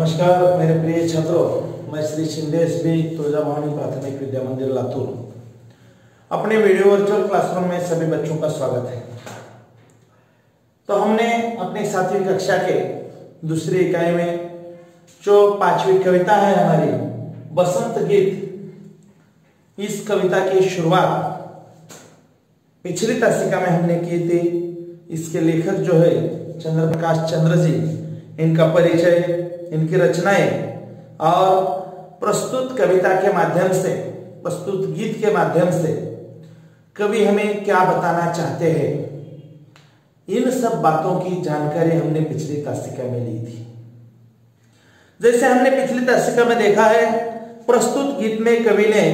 नमस्कार मेरे प्रिय छात्रों, मैं श्री शिंदे एसबी तुलजा भवानी प्राथमिक विद्या मंदिर लातूर अपने वीडियो वर्चुअल क्लासरूम में सभी बच्चों का स्वागत है। तो हमने अपनी 7वीं कक्षा के दूसरी इकाई में जो 5वीं कविता है हमारी बसंत गीत, इस कविता की शुरुआत पिछली तासिका में हमने की थी। इसके लेखक जो है चंद्र प्रकाश चंद्र जी, इनका परिचय, इनकी रचनाएं और प्रस्तुत कविता के माध्यम से, प्रस्तुत गीत के माध्यम से कवि हमें क्या बताना चाहते हैं, इन सब बातों की जानकारी हमने पिछली तासिका में ली थी। जैसे हमने पिछली तासिका में देखा है, प्रस्तुत गीत में कवि ने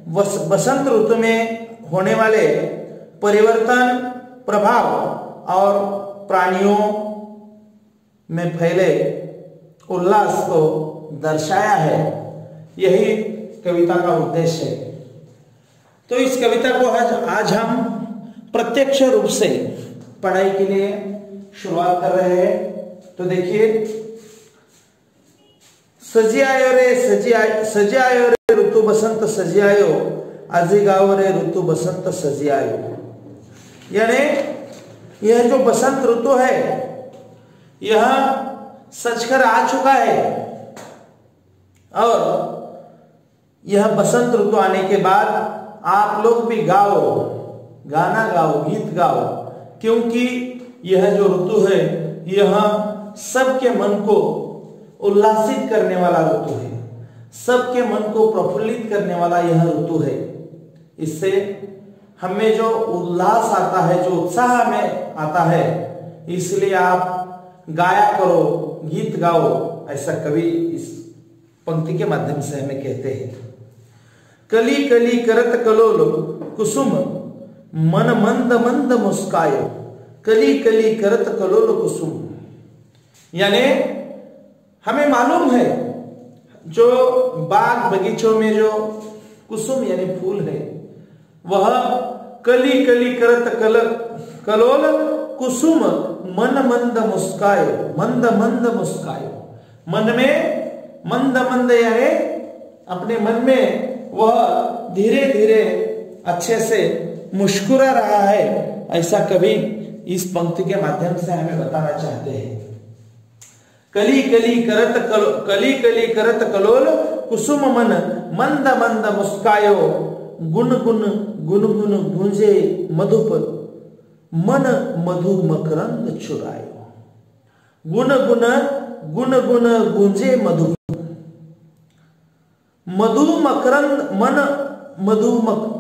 बसंत ऋतु में होने वाले परिवर्तन, प्रभाव और प्राणियों में फैले उल्लास को दर्शाया है। यही कविता का उद्देश्य है। तो इस कविता को आज हम प्रत्यक्ष रूप से पढ़ाई के लिए शुरुआत कर रहे हैं। तो देखिए, सजी आयो रे ऋतु बसंत सजी आयो, आजी गाओ रे ऋतु बसंत सजी आयो। यानी यह जो बसंत ऋतु है यह सजकर आ चुका है और यह बसंत ऋतु आने के बाद आप लोग भी गाओ, गाना गाओ, गीत गाओ, क्योंकि यह जो ऋतु है यह सबके मन को उल्लासित करने वाला ऋतु है, सबके मन को प्रफुल्लित करने वाला यह ऋतु है। इससे हमें जो उल्लास आता है, जो उत्साह में आता है, इसलिए आप गाया करो, गीत गाओ, ऐसा कवि इस पंक्ति के माध्यम से हमें कहते हैं। कली कली करत कलोल कुसुम मन मंद मंद मुस्कायो, कली कली करत कलोल कुसुम। यानी हमें मालूम है जो बाग बगीचों में जो कुसुम यानी फूल है वह कली कली करत कलोल कुसुम मन मंद मुस्कायो, मंद मंद मुस्कायो। मन में मंद मंद यानी अपने मन में वह धीरे धीरे अच्छे से मुस्कुरा रहा है, ऐसा कवि इस पंक्ति के माध्यम से हमें बताना चाहते हैं। कली कली करत कलोल कुसुम मन मंद मंद मुस्कायो, गुन गुन गुन गुन गूंजे मधुप मन मधु मकरंद चुरायो। गुन गुन गूंजे मधु मकरंद मन मधु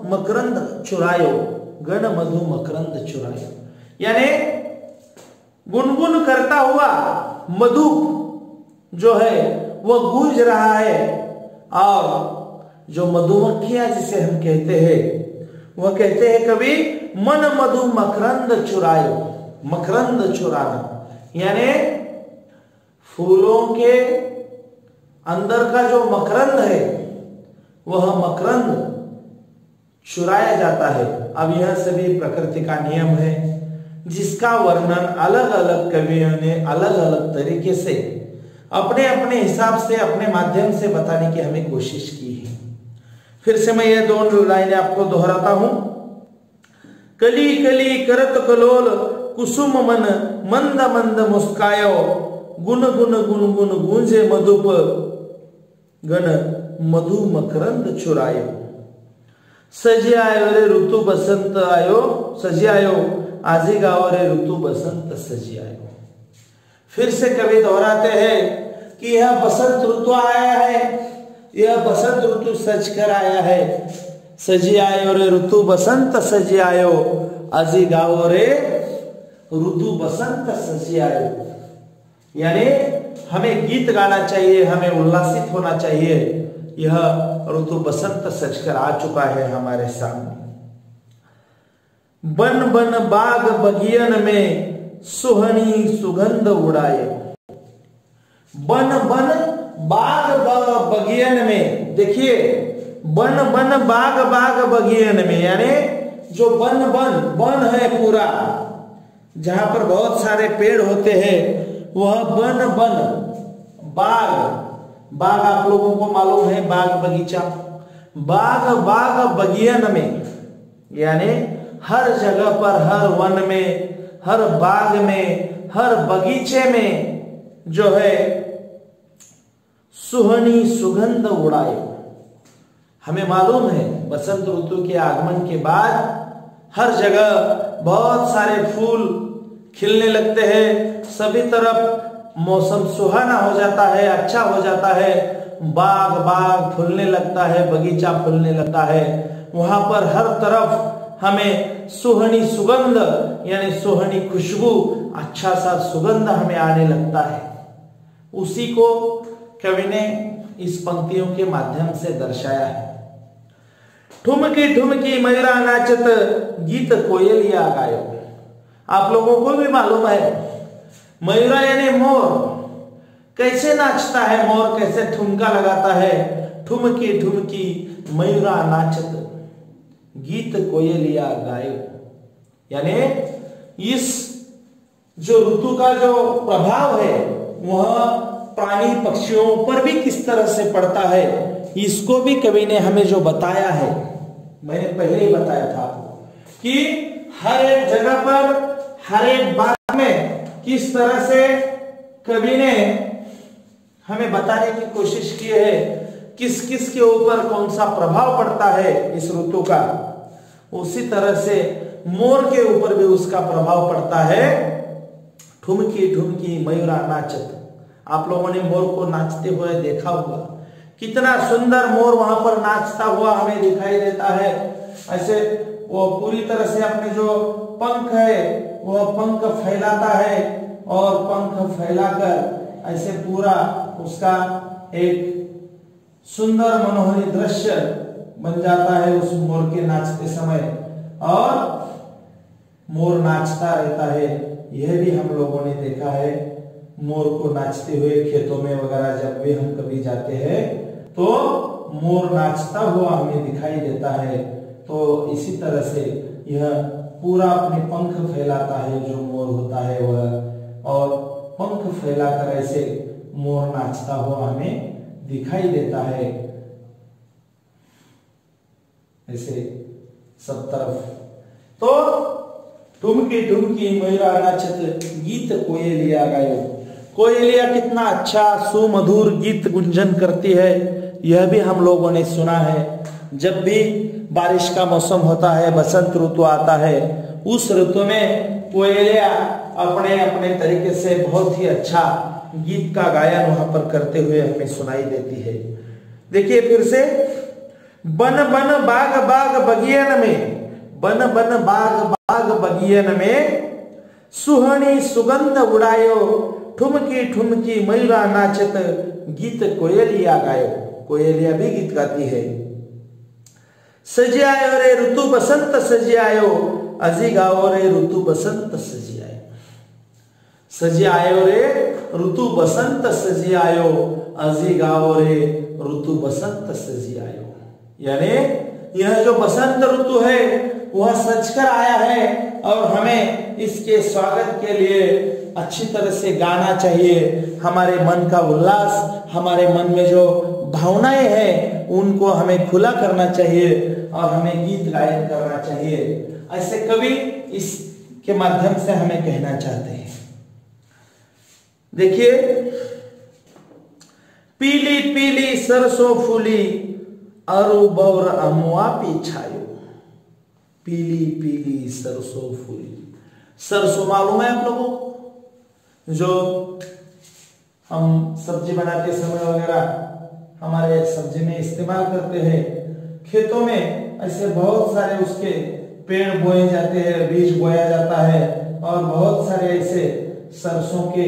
मकरंद चुरायो, गण मधु मकरंद चुरायो। यानी गुनगुन करता हुआ मधु जो है वह गूंज रहा है और जो मधुमक्खियां जिसे हम कहते हैं वह कहते हैं कवि मन मधु मकरंद चुरायो। मकरंद चुराना यानी फूलों के अंदर का जो मकरंद है वह मकरंद चुराया जाता है। अब यह सभी प्रकृति का नियम है जिसका वर्णन अलग अलग कवियों ने अलग अलग तरीके से अपने अपने हिसाब से, अपने माध्यम से बताने की हमें कोशिश की है। फिर से मैं ये दोनों लाइनें आपको दोहराता हूं। कली कली करत कलोल कुसुम मन मंद मंद मुस्कायो, गुन गुन गुन गुन गूंजे मधुप गण मधु मकरंद चुरायो। सजी आयो रे ऋतु बसंत आयो, सजी आयो आजी गाओ रे ऋतु बसंत सजी आयो। फिर से कवि दोहराते हैं कि यह बसंत ऋतु आया है, यह बसंत ऋतु सज कर आया है। सजी आयो रे ऋतु बसंत सजी आयो, आजी गाओ रे ऋतु बसंत सजी आयो। यानी हमें गीत गाना चाहिए, हमें उल्लासित होना चाहिए। यह ऋतु बसंत सजकर आ चुका है हमारे सामने। बन बन बाग बगियन में सुहनी सुगंध उड़ाए। बन बन बाग बगियन में, देखिए बन बन बाग बगियन में यानी जो बन है पूरा, जहां पर बहुत सारे पेड़ होते हैं वह बन बाग आप लोगों को मालूम है, बाग बगीचा। बाग बगियन में यानी हर जगह पर, हर वन में, हर बाग में, हर बगीचे में जो है सुहनी सुगंध उड़ाए। हमें मालूम है बसंत ऋतु के आगमन के बाद हर जगह बहुत सारे फूल खिलने लगते हैं, सभी तरफ मौसम सुहाना हो जाता है, अच्छा हो जाता है, बाग फूलने लगता है, बगीचा फूलने लगता है। वहां पर हर तरफ हमें सुहनी सुगंध यानी सुहनी खुशबू, अच्छा सा सुगंध हमें आने लगता है। उसी को कवि ने इस पंक्तियों के माध्यम से दर्शाया है। ठुमकी ठुमकी मयूरा नाचत, गीत कोयलिया गायो। आप लोगों को भी मालूम है मयूरा यानी मोर कैसे नाचता है, मोर कैसे ठुमका लगाता है। ठुमकी ठुमकी मयूरा नाचत, गीत कोयलिया गायो। यानी इस जो ऋतु का जो प्रभाव है वह प्राणी पक्षियों पर भी किस तरह से पड़ता है, इसको भी कवि ने हमें जो बताया है, मैंने पहले ही बताया था कि हर एक जगह पर, हर एक बात में किस तरह से कवि ने हमें बताने की कोशिश की है, किस किस के ऊपर कौन सा प्रभाव पड़ता है इस ऋतु का। उसी तरह से मोर के ऊपर भी उसका प्रभाव पड़ता है। ठुमकी ठुमकी मयूरा नाचत। आप लोगों ने मोर को नाचते हुए देखा होगा, कितना सुंदर मोर वहां पर नाचता हुआ हमें दिखाई देता है। ऐसे वो पूरी तरह से अपने जो पंख है वह पंख फैलाता है और पंख फैलाकर ऐसे पूरा उसका एक सुंदर मनोहरी दृश्य बन जाता है उस मोर के नाचते समय, और मोर नाचता रहता है। यह भी हम लोगों ने देखा है, मोर को नाचते हुए खेतों में वगैरह जब भी हम कभी जाते हैं तो मोर नाचता हुआ हमें दिखाई देता है। तो इसी तरह से यह पूरा अपने पंख फैलाता है जो मोर होता है वह, और पंख फैलाकर ऐसे मोर नाचता हुआ हमें दिखाई देता है ऐसे सब तरफ। तो ठुमकी ठुमकी मयूरा नाचत, गीत कोयलिया गायो। कोयलिया कितना अच्छा सुमधुर गीत गुंजन करती है, यह भी हम लोगों ने सुना है। जब भी बारिश का मौसम होता है, बसंत ऋतु आता है, उस ऋतु में कोयलिया अपने अपने तरीके से बहुत ही अच्छा गीत का गायन वहां पर करते हुए हमें सुनाई देती है। देखिए फिर से, बन बन बाग बाग बगियन में, बन बन बाग बाग बगियन में सुहनी सुगंध उड़ायो। ठुमकी ठुमकी मयूरा नाचत, गीत कोयलिया गायो। कोयलिया भी गीत गाती है। सजी आयो रे ऋतु बसंत सजी आयो, अजी गाओ रे ऋतु बसंत सजी आयो। सजी आयो रे ऋतु बसंत सजी आयो, अजी गाओ रे ऋतु बसंत सजी आयो। यानी यह जो बसंत ऋतु है वह सजकर आया है और हमें इसके स्वागत के लिए अच्छी तरह से गाना चाहिए। हमारे मन का उल्लास, हमारे मन में जो भावनाएं हैं उनको हमें खुला करना चाहिए और हमें गीत गायन करना चाहिए। ऐसे कवि इसके माध्यम से हमें कहना चाहते हैं। देखिए, पीली पीली सरसों फूली, अरु बौर अमुआ पीछायो। पीली पीली सरसों फूली। सरसों मालूम है आप लोगों को, जो हम सब्जी बनाते समय वगैरह हमारे सब्जी में इस्तेमाल करते हैं। खेतों में ऐसे बहुत सारे उसके पेड़ बोए जाते हैं, बीज बोया जाता है, और बहुत सारे ऐसे सरसों के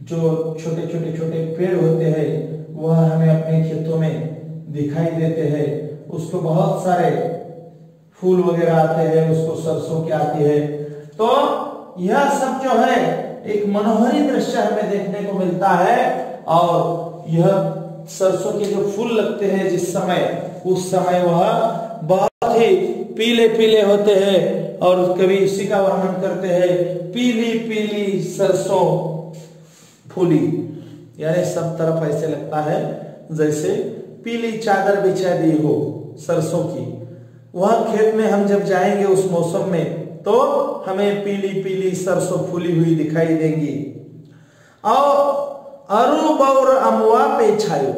जो छोटे छोटे छोटे पेड़ होते हैं वह हमें अपने खेतों में दिखाई देते हैं। उसको बहुत सारे फूल वगैरह आते हैं, उसको सरसों की आती है। तो यह सब जो है एक मनोहरी दृश्य हमें देखने को मिलता है। और यह सरसों के जो फूल लगते हैं जिस समय, उस समय वह बहुत ही पीले पीले होते हैं, और कवि इसी का वर्णन करते हैं, पीली पीली सरसों फूली। यानी सब तरफ ऐसे लगता है जैसे पीली चादर बिछा दी हो सरसों की। वह खेत में हम जब जाएंगे उस मौसम में तो हमें पीली पीली सरसों फूली हुई दिखाई देंगी। और अरु बौर अमुआ पे छायो,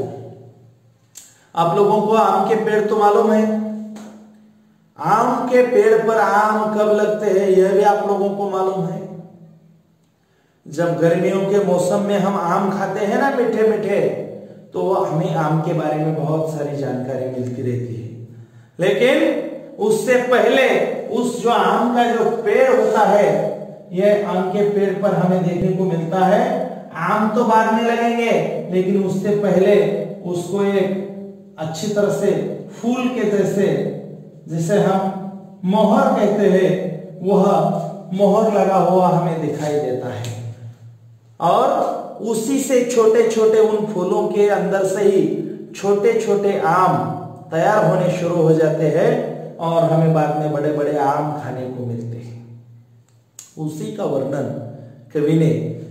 आप लोगों को आम के पेड़ तो मालूम है, आम के पेड़ पर आम कब लगते हैं यह भी आप लोगों को मालूम है। जब गर्मियों के मौसम में हम आम खाते हैं ना मीठे मीठे, तो हमें आम के बारे में बहुत सारी जानकारी मिलती रहती है। लेकिन उससे पहले उस जो आम का जो पेड़ होता है, यह आम के पेड़ पर हमें देखने को मिलता है। आम तो बाद में लगेंगे, लेकिन उससे पहले उसको एक अच्छी तरह से फूल के जैसे, जिसे हम मोहर कहते हैं, वह मोहर लगा हुआ हमें दिखाई देता है। और उसी से छोटे छोटे उन फूलों के अंदर से ही छोटे छोटे आम तैयार होने शुरू हो जाते हैं और हमें बाद में बड़े बड़े आम खाने को मिलते हैं। उसी का वर्णन कवि ने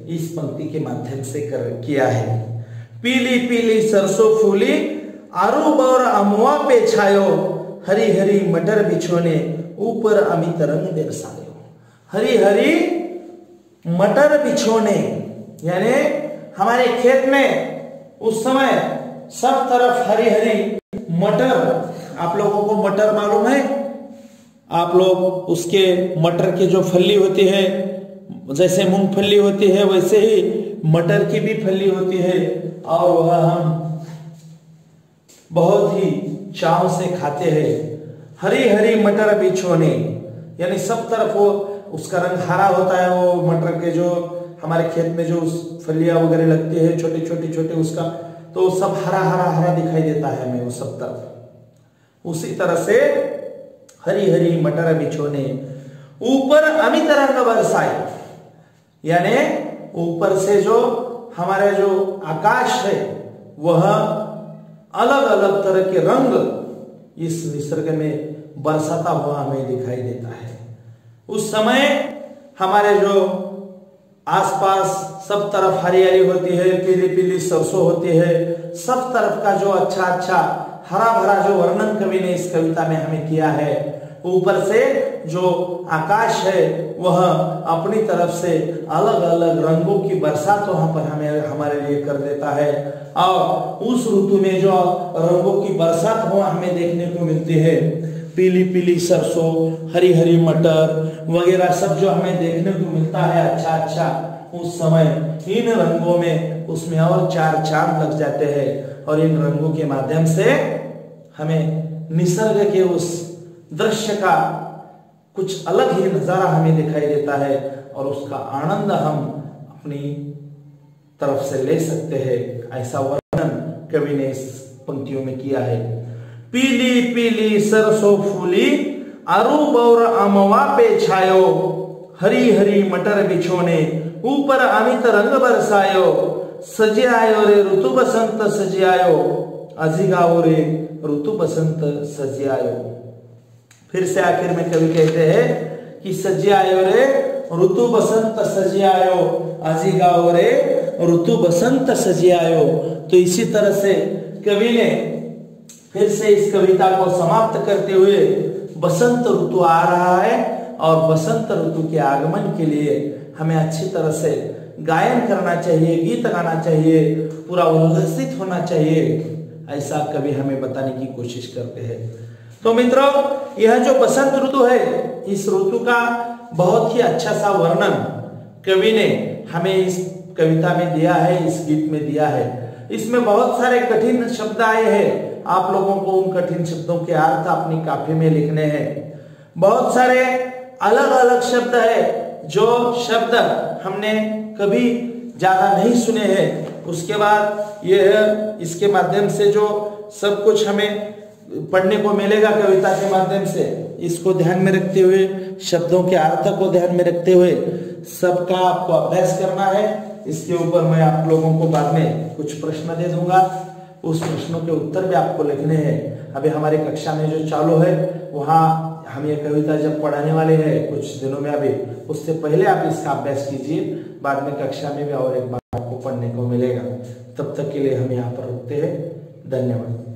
इस पंक्ति के माध्यम से किया है। पीली पीली सरसों फूली, आरू बौर अमुआ पे छायो, हरी हरी मटर बिछोने, ऊपर अमित रंग दर्शायो। हरी हरी मटर बिछोने, यानी हमारे खेत में उस समय सब तरफ हरी हरी मटर। आप लोगों को मटर मालूम है? आप लोग उसके मटर की जो फली होती है, जैसे मूंगफली होती है वैसे ही मटर की भी फली होती है, और वह हम बहुत ही चाव से खाते हैं। हरी हरी मटर बिछोने, यानी सब तरफ वो उसका रंग हरा होता है। वो मटर के जो हमारे खेत में जो फलियां वगैरह लगती है छोटे छोटे छोटे, उसका तो सब हरा हरा हरा दिखाई देता है हमें वो सब तरफ। उसी तरह से हरी हरी मटर बिछोने, ऊपर अमित रंग बरसाए, यानी ऊपर से जो हमारे जो आकाश है वह अलग अलग तरह के रंग इस निसर्ग में बरसाता हुआ हमें दिखाई देता है। उस समय हमारे जो आसपास सब तरफ हरियाली होती है, पीली पीली सरसों होती है, सब तरफ का जो अच्छा अच्छा हरा भरा जो वर्णन कवि ने इस कविता में हमें किया है। ऊपर से जो आकाश है वह अपनी तरफ से अलग अलग रंगों की बरसात वहां पर हमें हमारे लिए कर देता है। और उस ऋतु में जो रंगों की बरसात हुआ हमें देखने को मिलती है, पीली पीली सरसों, हरी हरी मटर वगैरह सब जो हमें देखने को मिलता है अच्छा अच्छा, उस समय इन रंगों में उसमें और चार चांद लग जाते हैं। और इन रंगों के माध्यम से हमें निसर्ग के उस दृश्य का कुछ अलग ही नजारा हमें दिखाई देता है और उसका आनंद हम अपनी तरफ से ले सकते हैं। ऐसा वर्णन कवि ने इस पंक्तियों में किया है। पीली पीली सरसों फूली, आरू बौर अमवा पे छायो, हरी हरी मटर बिछोने, ऊपर अमित रंग बरसायो, सजे आयो रे ऋतु बसंत सजे आयो, अजिगाओ रे ऋतु बसंत सजे आयो। फिर से आखिर में कवि कहते हैं कि सजे आयो रे ऋतु बसंत सजे आयो, अजिगाओ रे ऋतु बसंत सजे आयो। तो इसी तरह से कवि ने फिर से इस कविता को समाप्त करते हुए बसंत ऋतु आ रहा है और बसंत ऋतु के आगमन के लिए हमें अच्छी तरह से गायन करना चाहिए, गीत गाना चाहिए, पूरा उल्लसित होना चाहिए, ऐसा कवि हमें बताने की कोशिश करते हैं। तो मित्रों, यह जो बसंत ऋतु है, इस ऋतु का बहुत ही अच्छा सा वर्णन कवि ने हमें इस कविता में दिया है, इस गीत में दिया है। इसमें बहुत सारे कठिन शब्द आए हैं, आप लोगों को उन कठिन शब्दों के अर्थ अपनी काफी में लिखने हैं। बहुत सारे अलग अलग शब्द है जो शब्द हमने कभी ज्यादा नहीं सुने हैं। उसके बाद यह इसके माध्यम से जो सब कुछ हमें पढ़ने को मिलेगा कविता के माध्यम से, इसको ध्यान में रखते हुए, शब्दों के अर्थ को ध्यान में रखते हुए सबका आपको अभ्यास करना है। इसके ऊपर मैं आप लोगों को बाद में कुछ प्रश्न दे दूंगा, उस प्रश्नों के उत्तर भी आपको लिखने हैं। अभी हमारी कक्षा में जो चालू है वहाँ हम ये कविता जब पढ़ाने वाले हैं कुछ दिनों में, अभी उससे पहले आप इसका अभ्यास कीजिए, बाद में कक्षा में भी और एक बार आपको पढ़ने को मिलेगा। तब तक के लिए हम यहाँ पर रुकते हैं। धन्यवाद।